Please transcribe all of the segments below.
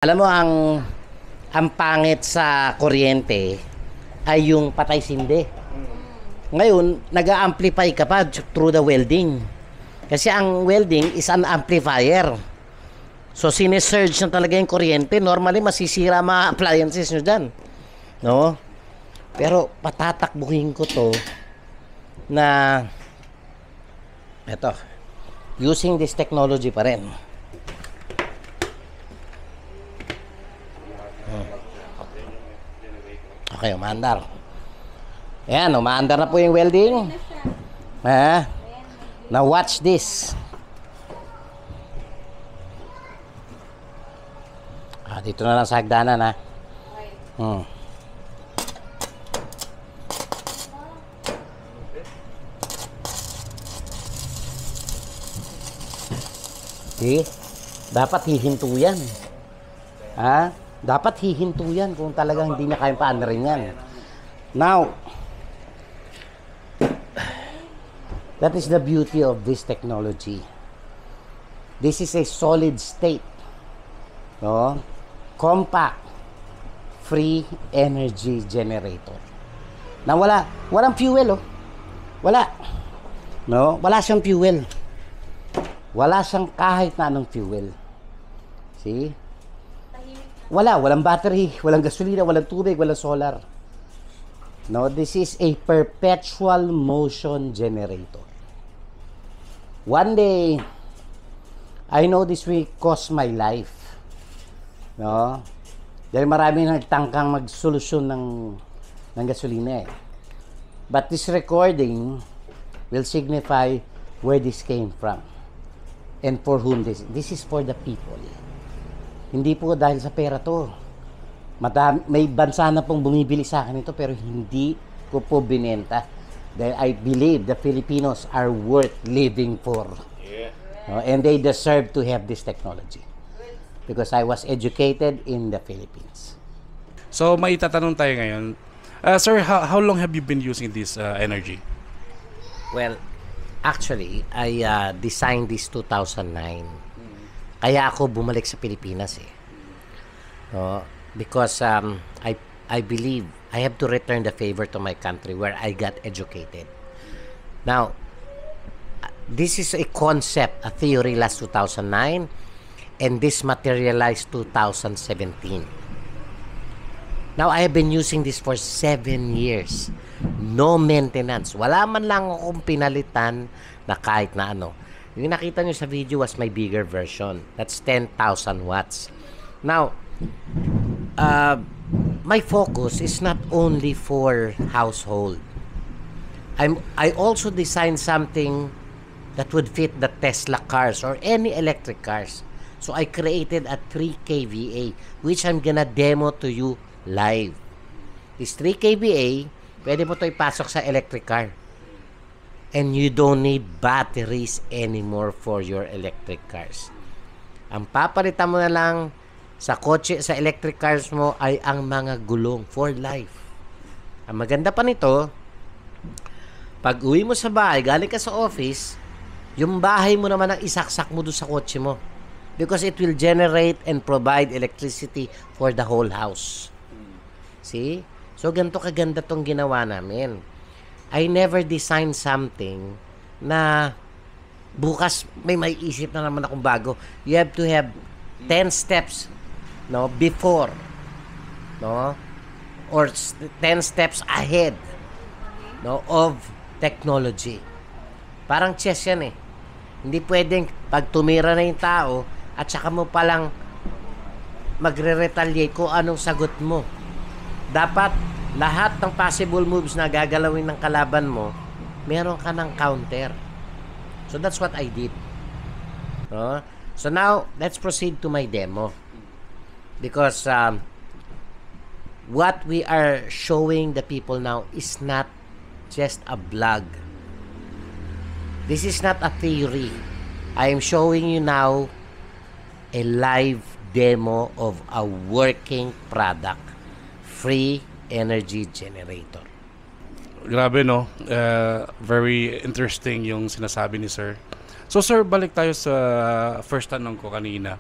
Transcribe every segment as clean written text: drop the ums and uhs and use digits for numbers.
Alam mo ang pangit sa kuryente ay yung patay sindi. Ngayon, nag-a-amplify ka pa through the welding. Kasi ang welding is an amplifier. So sinesurge na talaga yung kuryente. Normally masisira mga appliances nyo dyan. No? Pero patatakbuhin ko to na eto, using this technology pa rin. Okay, umaandar. Ayan, umaandar na po yung welding. Now watch this. Dito na lang sa hagdanan, ha. See? Dapat hihinto yan. Dapat hihinto yan kung talagang hindi niya kayang paandarin yan. Now, that is the beauty of this technology. This is a solid state. No? Compact, free energy generator. Na walang fuel, oh. Wala. No? Wala siyang fuel. Wala siyang kahit na anong fuel. See? Walang battery, walang gasolina, walang tubig, walang solar. No, this is a perpetual motion generator. One day, I know this will cost my life. No? Dahil marami nagtangkang magsolusyon ng gasolina, eh. But this recording will signify where this came from and for whom this. This is for the people. Hindi po dahil sa pera to. May bansa na pong bumibili sa akin ito pero hindi ko po binenta. Dahil I believe the Filipinos are worth living for. Yeah. No? And they deserve to have this technology. Because I was educated in the Philippines. So may tatanong tayo ngayon. Sir, how long have you been using this energy? Well, actually, I designed this 2009. Kaya ako bumalik sa Pilipinas, eh. No? Because I believe I have to return the favor to my country where I got educated. Now, this is a concept, a theory last 2009, and this materialized 2017. Now, I have been using this for 7 years. No maintenance. Wala man lang akong pinalitan na kahit na ano. Yung nakita nyo sa video was my bigger version. That's 10,000 watts. Now, my focus is not only for household. I also designed something that would fit the Tesla cars or any electric cars. So I created a 3 kVA, which I'm gonna demo to you live. This 3 kVA, pwede mo to ipasok sa electric car. And you don't need batteries anymore for your electric cars. Ang papalitan mo na lang sa kotse, sa electric cars mo ay ang mga gulong for life. Ang maganda pa nito, pag uwi mo sa bahay, galing ka sa office, yung bahay mo naman ang isaksak mo doon sa kotse mo. Because it will generate and provide electricity for the whole house. See? So, ganito kaganda tong ginawa namin. I never designed something na bukas may isip na naman akong bago. You have to have 10 steps, no, before, no, or 10 steps ahead, no, of technology. Parang chess yan, eh. Hindi pwedeng pag tumira na yung tao at saka mo palang magre-retaliate kung anong sagot mo. Dapat lahat ng possible moves na gagalawin ng kalaban mo, meron ka ng counter. So that's what I did. So now, let's proceed to my demo. Because what we are showing the people now is not just a blog. This is not a theory. I am showing you now a live demo of a working product. Free energy generator. Grabe, no? Very interesting yung sinasabi ni Sir. So Sir, balik tayo sa first tanong ko kanina.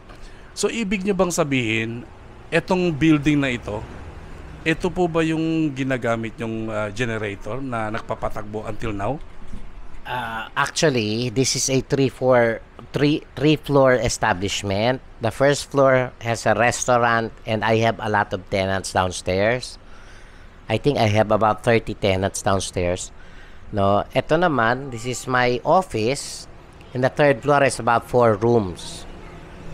So ibig nyo bang sabihin, etong building na ito po ba yung ginagamit yung generator na nagpapatakbo until now? Actually, this is a three-floor establishment. The first floor has a restaurant and I have a lot of tenants downstairs. I think I have about 30 tenants downstairs. No, ito naman, this is my office. And the third floor is about 4 rooms.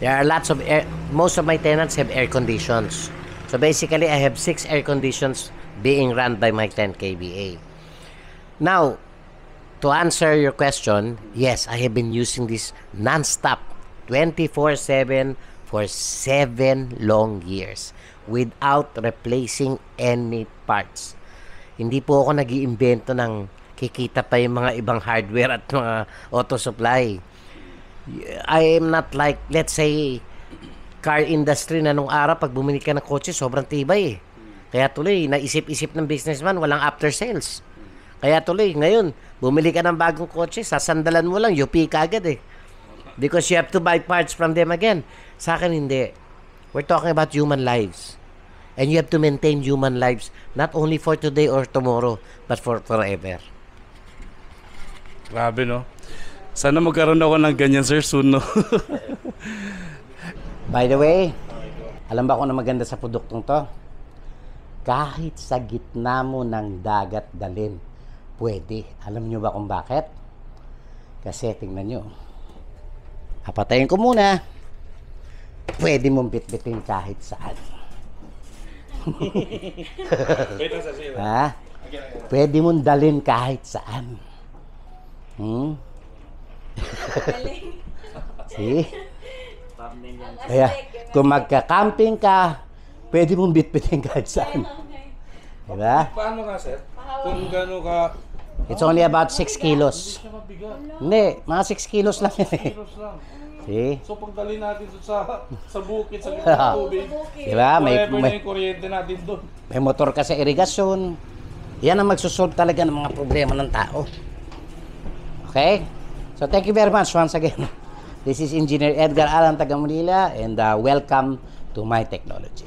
There are lots of most of my tenants have air conditions. So basically, I have 6 air conditions being run by my 10 kVA. Now, to answer your question, yes, I have been using this non-stop, 24/7 for 7 long years without replacing any parts. Hindi po ako nag-iimbento ng kikita pa yung mga ibang hardware at mga auto supply. I am not like, let's say, car industry na nung araw, pag bumili ka ng kotse, sobrang tibay eh. Kaya tuloy, naisip-isip ng businessman, walang after sales. Kaya tuloy, ngayon, bumili ka ng bagong kotse, sasandalan mo lang, UP ka agad eh. Because you have to buy parts from them again. Sa akin, hindi. We're talking about human lives. And you have to maintain human lives, not only for today or tomorrow, but for forever. Grabe, no? Sana magkaroon ako ng ganyan, sir, soon, no? By the way, alam ba kung ano maganda sa produktong to? Kahit sa gitna mo ng dagat dalin, pwede. Alam nyo ba kung bakit? Kasi tingnan nyo. Papatayin ko muna. Pwede mong bitbitin kahit saan. Ha? Pwede mong dalin kahit saan. See? Kaya, kung magka-camping ka, pwede mong bitbitin kahit saan. Diba? Paano nga, sir? Kung gano'n ka... It's only about 6 kilos. Hindi, mga 6 kilos lang yan eh. See? So, pagdali natin sa bukid, sa gitna ng tubig, Diba? forever na yung kuryente natin doon. May motor ka sa irigasyon. Yan ang magsusolve talaga ng mga problema ng tao. Okay? So, thank you very much once again. This is Engineer Edgar Alan Taga Manila and welcome to my technology.